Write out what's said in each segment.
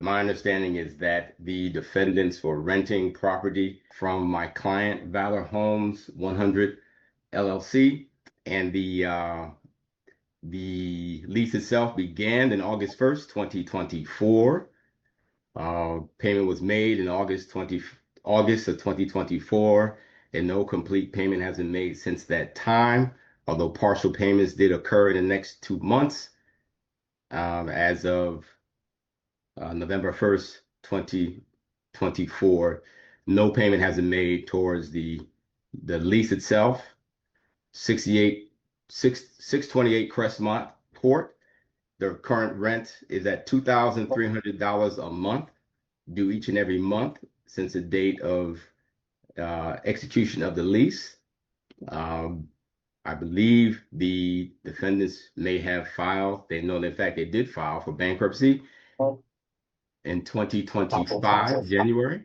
My understanding is that the defendants were renting property from my client, Valor Homes 100 LLC, and the lease itself began in August 1st, 2024. Payment was made in August of 2024, and no complete payment has been made since that time, although partial payments did occur in the next 2 months. As of November 1st, 2024, no payment has been made towards the lease itself. 628 Crestmont Court. The current rent is at $2,300 a month, due each and every month since the date of execution of the lease. Um, I believe the defendants may have filed, they know, in fact, they did file for bankruptcy in 2025, January.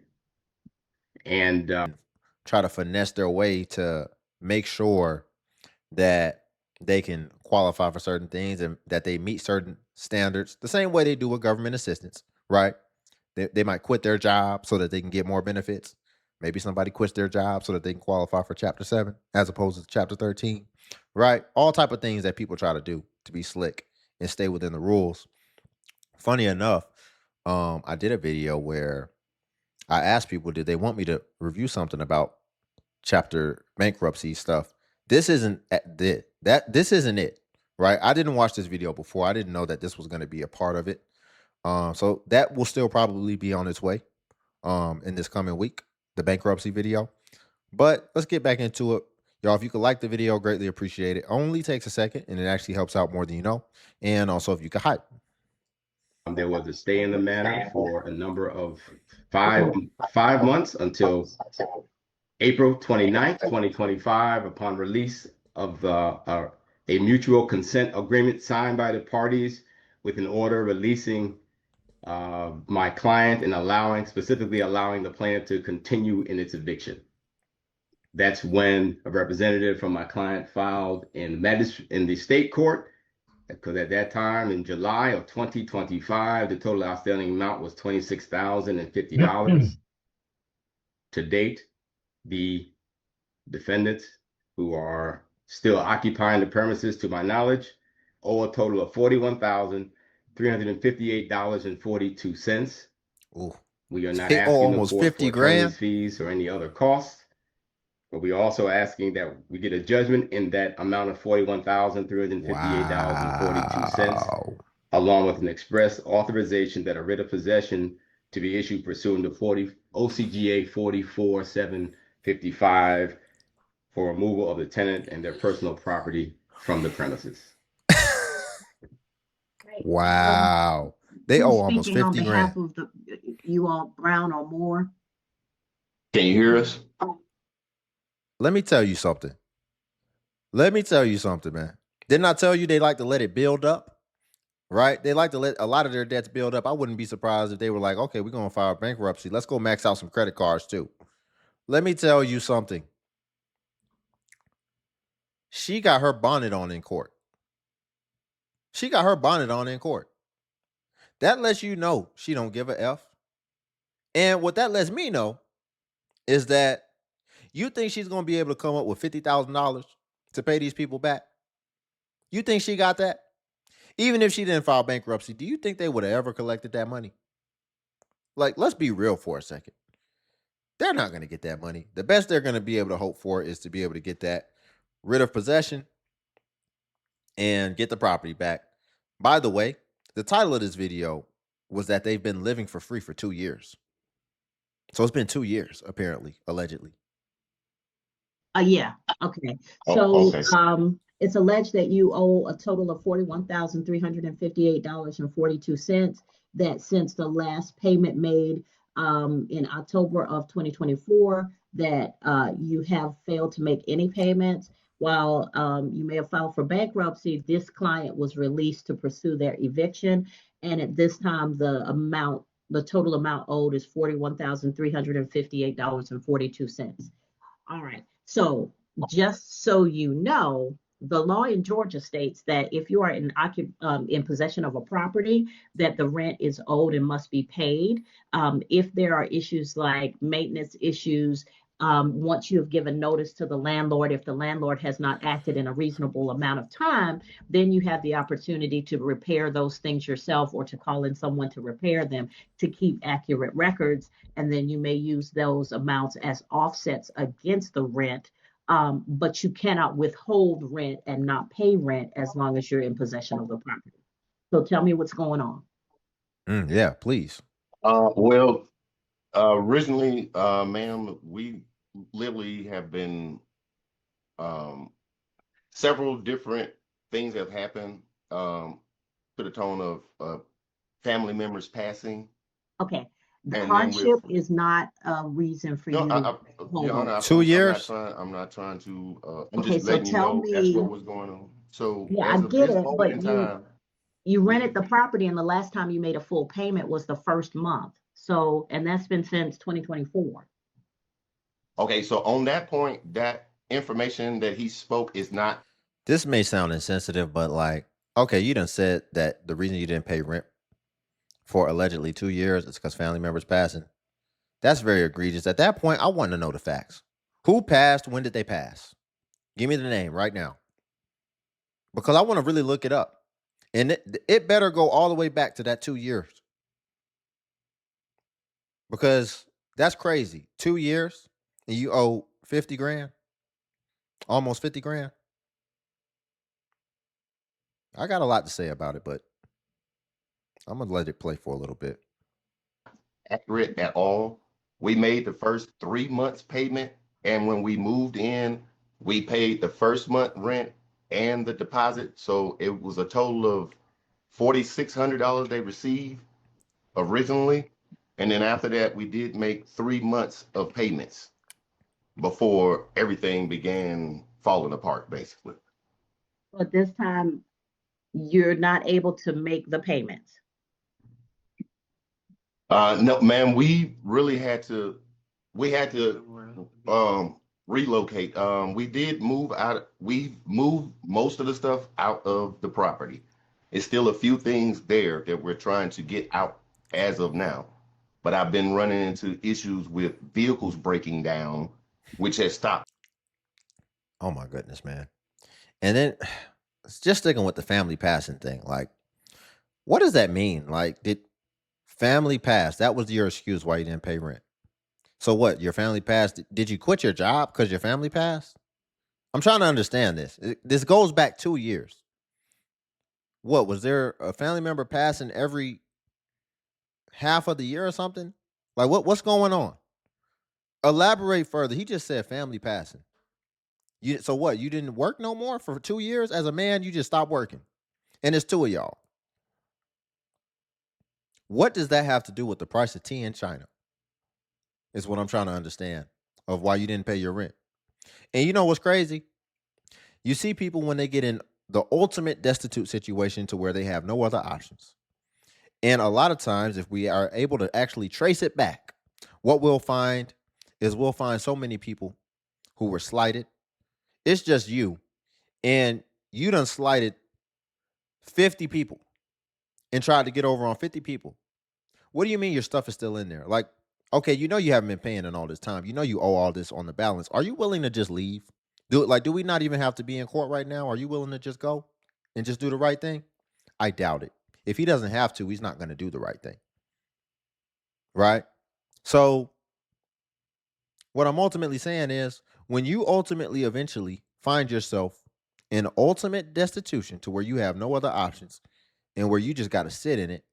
And try to finesse their way to make sure that they can qualify for certain things and that they meet certain standards the same way they do with government assistance, right? They might quit their job so that they can get more benefits. Maybe somebody quits their job so that they can qualify for Chapter 7 as opposed to Chapter 13, right? All type of things that people try to do to be slick and stay within the rules. Funny enough, I did a video where I asked people, did they want me to review something about chapter bankruptcy stuff? This isn't this isn't it, right? I didn't watch this video before. I didn't know that this was going to be a part of it. So that will still probably be on its way in this coming week, the bankruptcy video. But let's get back into it. Y'all, if you could like the video, greatly appreciate it. Only takes a second and it actually helps out more than you know. And also if you could hype. there was a stay in the matter for a number of five months until April 29th, 2025, upon release of a mutual consent agreement signed by the parties with an order releasing my client and specifically allowing the plaintiff to continue in its eviction. That's when a representative from my client filed in the state court, because at that time, in July of 2025, the total outstanding amount was $26,050. To date, the defendants, who are still occupying the premises to my knowledge, owe a total of $41,358.42. Ooh. We are not They owe asking the almost court 50 for attorney's grand. fees or any other costs, but we're also asking that we get a judgment in that amount of $41,358.42, Wow. along with an express authorization that a writ of possession to be issued pursuant to OCGA 44755 for removal of the tenant and their personal property from the premises. Wow. They owe Who's almost speaking on 50 grand. behalf of you all, Brown or Moore? Can you hear us? Let me tell you something. Let me tell you something, man. Didn't I tell you they like to let it build up? Right? They like to let a lot of their debts build up. I wouldn't be surprised if they were like, okay, we're going to file bankruptcy. Let's go max out some credit cards too. Let me tell you something. She got her bonnet on in court. She got her bonnet on in court. That lets you know she don't give a F. And what that lets me know is that you think she's going to be able to come up with $50,000 to pay these people back? You think she got that? Even if she didn't file bankruptcy, do you think they would have ever collected that money? Like, let's be real for a second. They're not going to get that money. The best they're going to be able to hope for is to be able to get that writ of possession and get the property back. By the way, the title of this video was that they've been living for free for 2 years. So it's been 2 years, apparently, allegedly. Yeah. Okay. Oh, So, okay. it's alleged that you owe a total of $41,358.42. That since the last payment made in October of 2024, that you have failed to make any payments. While you may have filed for bankruptcy, this client was released to pursue their eviction, and at this time, the total amount owed is $41,358.42. All right. So just so you know, the law in Georgia states that if you are in possession of a property, that the rent is owed and must be paid. If there are issues like maintenance issues, once you have given notice to the landlord, if the landlord has not acted in a reasonable amount of time, then you have the opportunity to repair those things yourself or to call in someone to repair them to keep accurate records. And then you may use those amounts as offsets against the rent, but you cannot withhold rent and not pay rent as long as you're in possession of the property. So tell me what's going on. Yeah, please. Well, originally, ma'am, we literally have been um, several different things have happened to the tone of family members passing, Okay, the and then with hardship is not a reason for no, you to hold Your Honor, on. 2 years. I'm not trying to. I'm Okay, just so letting you tell know that's me, what was going on. So yeah, I as of get this it, moment but in you time, you rented we the property and the last time you made a full payment was the first month. So, and that's been since 2024. okay. So on that point, that information that he spoke is not This may sound insensitive, but like, okay, you done said that the reason you didn't pay rent for allegedly 2 years is because family members passing. That's very egregious. At that point, I want to know the facts. Who passed? When did they pass? Give me the name right now, because I want to really look it up. And it better go all the way back to that 2 years, because that's crazy. 2 years and you owe 50 grand, almost 50 grand. I got a lot to say about it, but I'm going to let it play for a little bit. accurate at all. We made the first 3 months payment, and when we moved in, we paid the first month rent and the deposit. So it was a total of $4,600 they received originally. And then after that, we did make 3 months of payments before everything began falling apart, basically. But this time you're not able to make the payments. No, man, we had to relocate. We did move out. We moved most of the stuff out of the property. It's still a few things there that we're trying to get out as of now. But I've been running into issues with vehicles breaking down, which has stopped. Oh my goodness, man. And then just sticking with the family passing thing, like, what does that mean? Like, did family pass? That was your excuse why you didn't pay rent. So what? Your family passed. Did you quit your job because your family passed? I'm trying to understand this. This goes back 2 years. What was there a family member passing every half of the year or something? Like what's going on? Elaborate further. He just said family passing. So what? You didn't work no more for 2 years as a man. You just stopped working, and it's two of y'all. What does that have to do with the price of tea in China? Is what I'm trying to understand of why you didn't pay your rent. And you know what's crazy? You see people when they get in the ultimate destitute situation to where they have no other options. And a lot of times, if we are able to actually trace it back, what we'll find is we'll find so many people who were slighted. It's just you, and you done slighted 50 people and tried to get over on 50 people. What do you mean your stuff is still in there? Like, okay, you know you haven't been paying in all this time. You know you owe all this on the balance. Are you willing to just leave? Do we not even have to be in court right now? Are you willing to just go and just do the right thing? I doubt it. If he doesn't have to, he's not going to do the right thing. Right? So, what I'm ultimately saying is when you ultimately eventually find yourself in ultimate destitution to where you have no other options and where you just got to sit in it,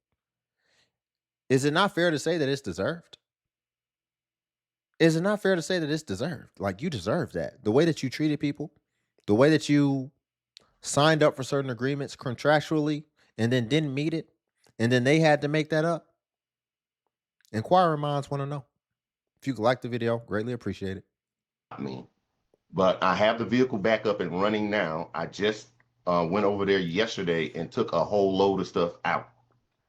is it not fair to say that it's deserved? Is it not fair to say that it's deserved? Like, you deserve that. The way that you treated people, the way that you signed up for certain agreements contractually and then didn't meet it, and then they had to make that up. Inquiring minds want to know. If you could like the video, greatly appreciate it. Me. But I have the vehicle back up and running now. I just went over there yesterday and took a whole load of stuff out.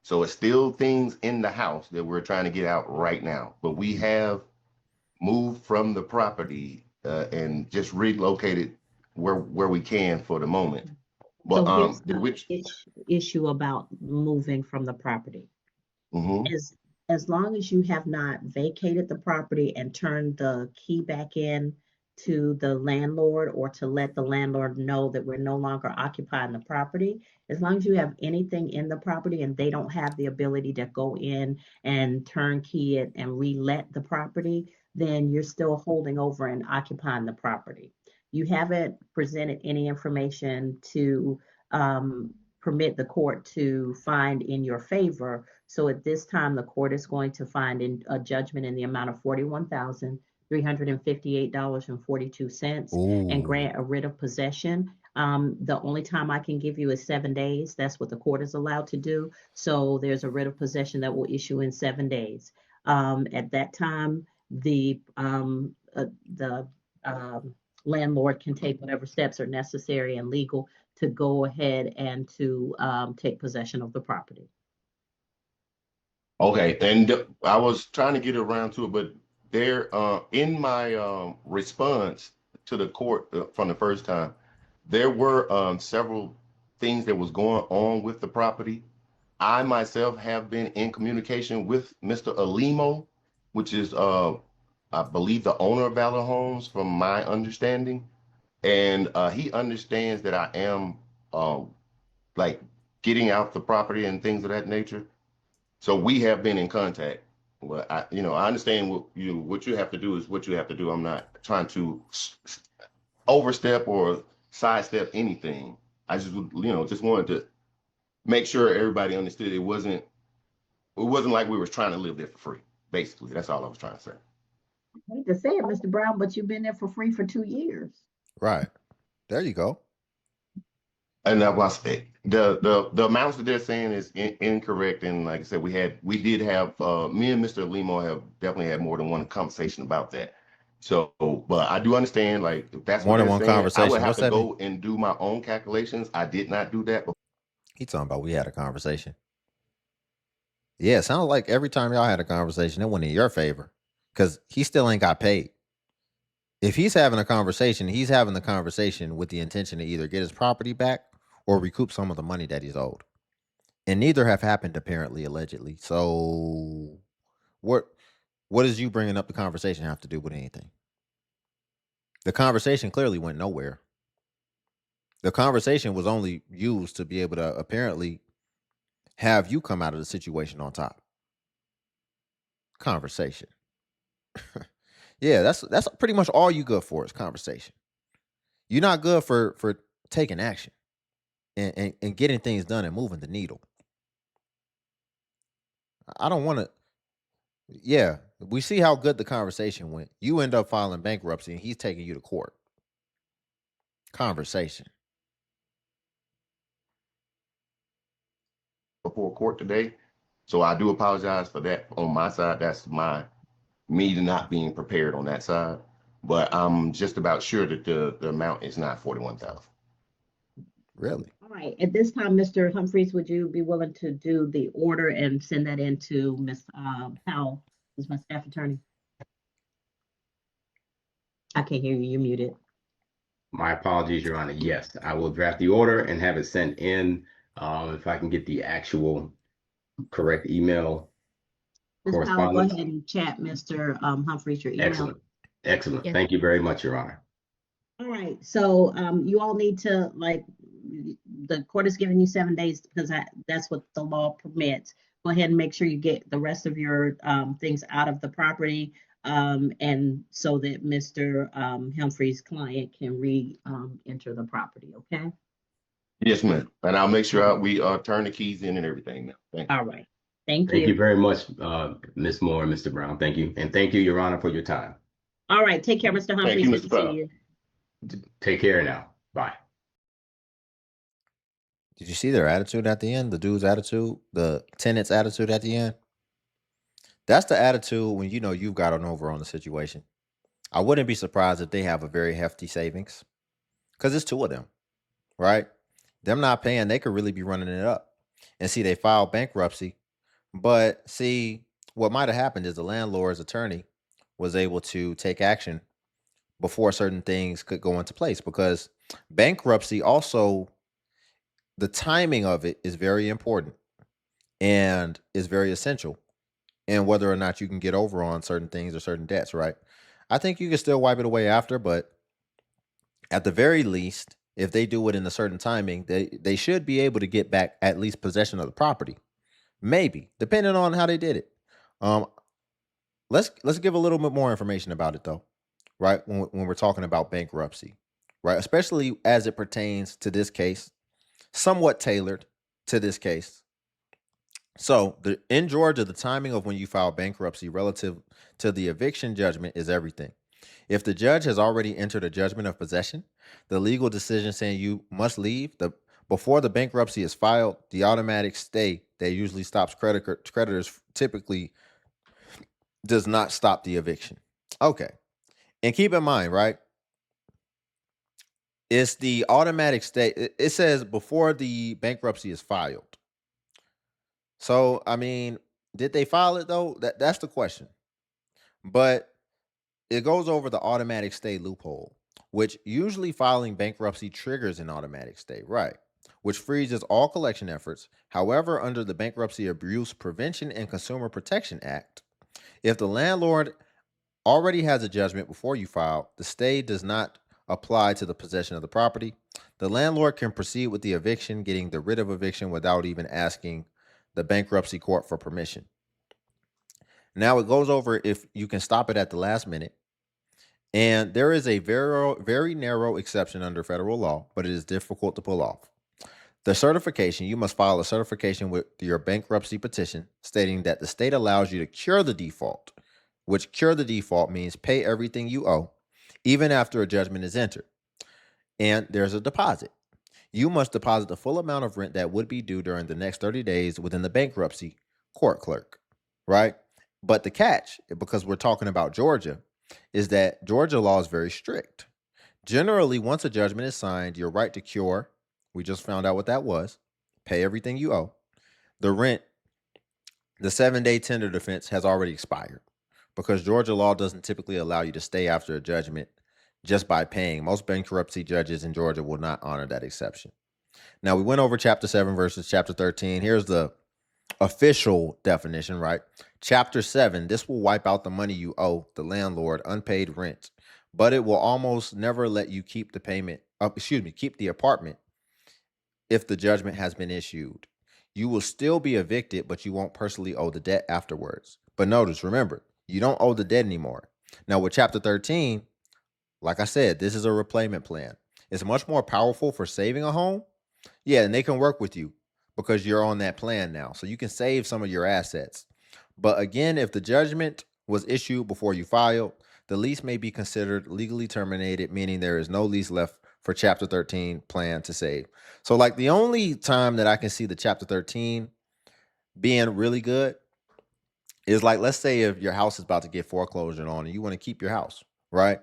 So it's still things in the house that we're trying to get out right now. But we have moved from the property and just relocated where we can for the moment. But So here's did the which issue about moving from the property. mhm. As as long as you have not vacated the property and turned the key back in to the landlord, or to let the landlord know that we're no longer occupying the property, as long as you have anything in the property and they don't have the ability to go in and turnkey it and relet the property, then you're still holding over and occupying the property. You haven't presented any information to permit the court to find in your favor. So at this time, the court is going to find in a judgment in the amount of $41,358.42 and Ooh. grant a writ of possession. The only time I can give you is 7 days. That's what the court is allowed to do. So there's a writ of possession that will issue in 7 days. At that time, the landlord can take whatever steps are necessary and legal to go ahead and to take possession of the property. Okay, and I was trying to get around to it, but there, in my response to the court from the first time, there were several things that was going on with the property. I myself have been in communication with Mr. Alimo, which is, I believe, the owner of Valor Homes, from my understanding, and he understands that I am like getting out the property and things of that nature. So we have been in contact. Well, I understand what you have to do is what you have to do. I'm not trying to overstep or sidestep anything. I just just wanted to make sure everybody understood it wasn't like we were trying to live there for free. Basically, that's all I was trying to say. I hate to say it, Mr. Brown, but you've been there for free for 2 years. Right. There you go. And that was it. The amounts that they're saying is incorrect. And like I said, we did have me and Mr. Limo have definitely had more than one conversation about that. So, but I do understand, like, if that's what More than they're one saying, I would conversation. have What's to that mean? go and do my own calculations. I did not do that. He talking about we had a conversation. Yeah, it sounds like every time y'all had a conversation, it went in your favor because he still ain't got paid. If he's having a conversation, he's having the conversation with the intention to either get his property back or recoup some of the money that he's owed. And neither have happened, apparently, allegedly. So what does you bringing up the conversation have to do with anything? The conversation clearly went nowhere. The conversation was only used to be able to apparently have you come out of the situation on top. Conversation. Yeah, that's pretty much all you good for is conversation. You're not good for taking action and getting things done and moving the needle. I don't want to. Yeah, we see how good the conversation went. You end up filing bankruptcy and he's taking you to court. Conversation. Before court today. So I do apologize for that on my side. That's me not being prepared on that side. But I'm just about sure that the amount is not 41,000. Really? All right. At this time, Mr. Humphreys, would you be willing to do the order and send that in to Ms. Powell, who's my staff attorney? I can't hear you. You're muted. My apologies, Your Honor. Yes, I will draft the order and have it sent in. If I can get the actual correct email Ms. Powell, go correspondence. ahead and chat Mr. Humphreys your email. Excellent. Excellent. Yes. Thank you very much, Your Honor. All right. So you all need to, the court is giving you 7 days because that's what the law permits. Go ahead and make sure you get the rest of your things out of the property, and so that Mr. Humphrey's client can enter the property. Okay. Yes, ma'am. And I'll make sure we turn the keys in and everything now. Thank you. All right. Thank Thank you. you very much, Ms. Moore and Mr. Brown. Thank you. And thank you, Your Honor, for your time. All right. Take care, Mr. Humphreys. Thank you, Good Mr. to Powell. see you. Take care now. Bye. Did you see their attitude at the end? The dude's attitude, the tenant's attitude at the end? That's the attitude when you know you've gotten over on the situation. I wouldn't be surprised if they have a very hefty savings because it's two of them, right? Them not paying, they could really be running it up. And see, they filed bankruptcy. But see, what might have happened is the landlord's attorney was able to take action before certain things could go into place, because bankruptcy also, the timing of it is very important and is very essential in whether or not you can get over on certain things or certain debts, right? I think you can still wipe it away after, but at the very least, if they do it in a certain timing, they should be able to get back at least possession of the property. Maybe, depending on how they did it. Um, let's give a little bit more information about it though, right? When we're talking about bankruptcy, right? Especially as it pertains to this case, somewhat tailored to this case. So in Georgia, the timing of when you file bankruptcy relative to the eviction judgment is everything. If the judge has already entered a judgment of possession, the legal decision saying you must leave, the before the bankruptcy is filed, the automatic stay that usually stops creditors typically does not stop the eviction. Okay. And keep in mind, right? It's the automatic stay. It says before the bankruptcy is filed. So, I mean, did they file it though? That's the question. But it goes over the automatic stay loophole, which usually filing bankruptcy triggers an automatic stay, right? Which freezes all collection efforts. However, under the Bankruptcy Abuse Prevention and Consumer Protection Act, if the landlord already has a judgment before you file, the stay does not apply to the possession of the property. The landlord can proceed with the eviction, getting the writ of eviction without even asking the bankruptcy court for permission. Now it goes over if you can stop it at the last minute. And there is a very narrow exception under federal law, but it is difficult to pull off. The certification, you must file a certification with your bankruptcy petition stating that the state allows you to cure the default, which cure the default means pay everything you owe, even after a judgment is entered. And there's a deposit. You must deposit the full amount of rent that would be due during the next 30 days within the bankruptcy court clerk, right? But the catch, because we're talking about Georgia, is that Georgia law is very strict. Generally, once a judgment is signed, your right to cure, we just found out what that was, pay everything you owe. The rent, the 7-day tender defense has already expired because Georgia law doesn't typically allow you to stay after a judgment just by paying. Most bankruptcy judges in Georgia will not honor that exception. Now, we went over chapter 7 versus chapter 13. Here's the official definition, right? Chapter 7, this will wipe out the money you owe the landlord, unpaid rent, but it will almost never let you keep the payment, keep the apartment if the judgment has been issued. You will still be evicted, but you won't personally owe the debt afterwards. But notice, remember, you don't owe the debt anymore. Now, with chapter 13, like I said, this is a repayment plan. It's much more powerful for saving a home. Yeah, and they can work with you because you're on that plan now. So you can save some of your assets. But again, if the judgment was issued before you filed, the lease may be considered legally terminated, meaning there is no lease left for Chapter 13 plan to save. So, like, the only time that I can see the Chapter 13 being really good is, like, let's say if your house is about to get foreclosure on and you want to keep your house, right?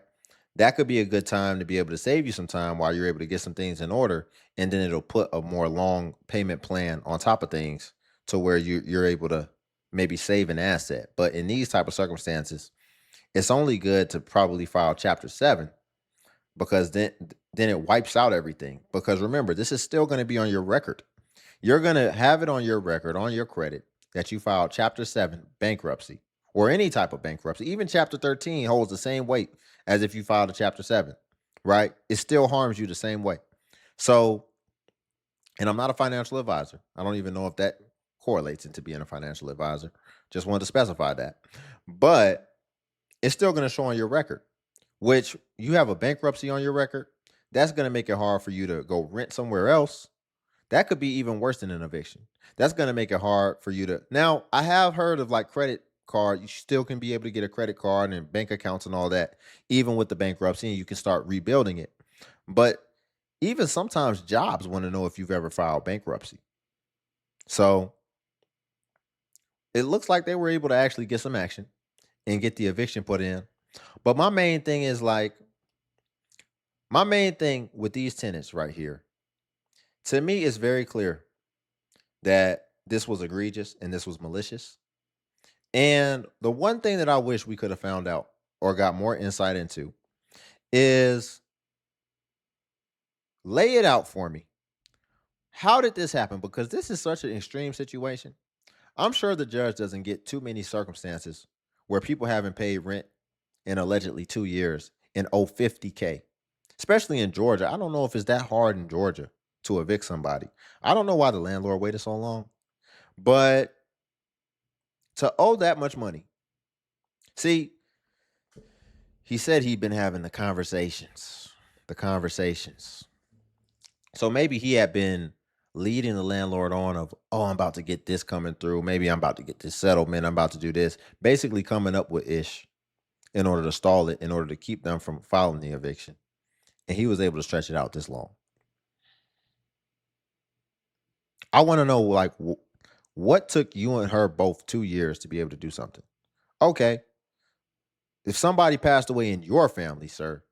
That could be a good time to be able to save you some time while you're able to get some things in order, and then it'll put a more long payment plan on top of things to where you're able to maybe save an asset. But in these type of circumstances, it's only good to probably file Chapter 7 because then it wipes out everything. Because remember, this is still going to be on your record. You're going to have it on your record, on your credit, that you filed Chapter 7 bankruptcy or any type of bankruptcy. Even Chapter 13 holds the same weight as if you filed a Chapter 7, right? It still harms you the same way. So, and I'm not a financial advisor. I don't even know if that correlates into being a financial advisor. Just wanted to specify that. But it's still going to show on your record, which you have a bankruptcy on your record. That's going to make it hard for you to go rent somewhere else. That could be even worse than an eviction. That's going to make it hard for you to. Now, I have heard of like credit card. You still can be able to get a credit card and bank accounts and all that, even with the bankruptcy, and you can start rebuilding it. But even sometimes jobs want to know if you've ever filed bankruptcy. So it looks like they were able to actually get some action and get the eviction put in. But my main thing is like, my main thing with these tenants right here, to me, it's very clear that this was egregious and this was malicious. And the one thing that I wish we could have found out or got more insight into is lay it out for me. How did this happen? Because this is such an extreme situation. I'm sure the judge doesn't get too many circumstances where people haven't paid rent in allegedly 2 years and owe 50K, especially in Georgia. I don't know if it's that hard in Georgia to evict somebody. I don't know why the landlord waited so long, but to owe that much money. See, he said he'd been having the conversations. So maybe he had been leading the landlord on of, oh, I'm about to get this coming through. Maybe I'm about to get this settlement. I'm about to do this. Basically coming up with ish in order to stall it, in order to keep them from filing the eviction. And he was able to stretch it out this long. I want to know, like, what took you and her both 2 years to be able to do something? Okay. If somebody passed away in your family, sir,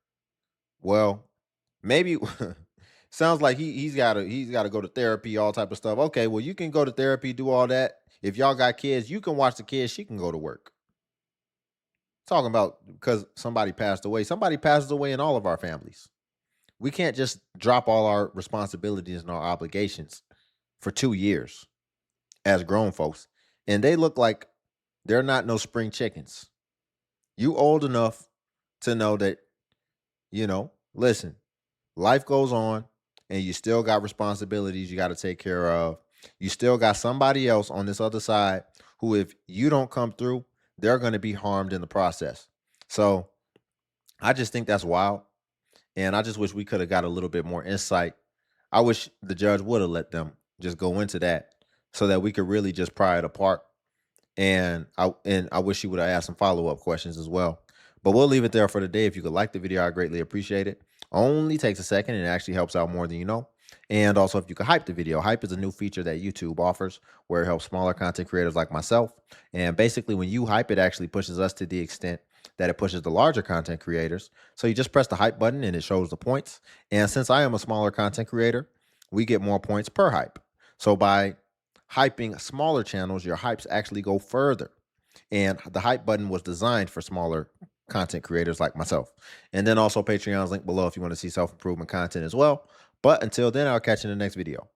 well, maybe sounds like he's gotta go to therapy, all type of stuff. Okay, well, you can go to therapy, do all that. If y'all got kids, you can watch the kids. She can go to work. Talking about because somebody passed away. Somebody passes away in all of our families. We can't just drop all our responsibilities and our obligations for 2 years as grown folks. And they look like they're not no spring chickens. You old enough to know that, listen, life goes on and you still got responsibilities you got to take care of. You still got somebody else on this other side who, if you don't come through, they're going to be harmed in the process. So I just think that's wild. And I just wish we could have got a little bit more insight. I wish the judge would have let them just go into that so that we could really just pry it apart. And I wish you would have asked some follow-up questions as well. But we'll leave it there for today. If you could like the video, I greatly appreciate it. Only takes a second and it actually helps out more than you know. And also, if you could hype the video. Hype is a new feature that YouTube offers where it helps smaller content creators like myself. And basically, when you hype, it actually pushes us to the extent that it pushes the larger content creators. So you just press the hype button and it shows the points. And since I am a smaller content creator, we get more points per hype. So by hyping smaller channels, your hypes actually go further. And the hype button was designed for smaller content creators like myself. And then also Patreon's link below if you want to see self-improvement content as well. But until then, I'll catch you in the next video.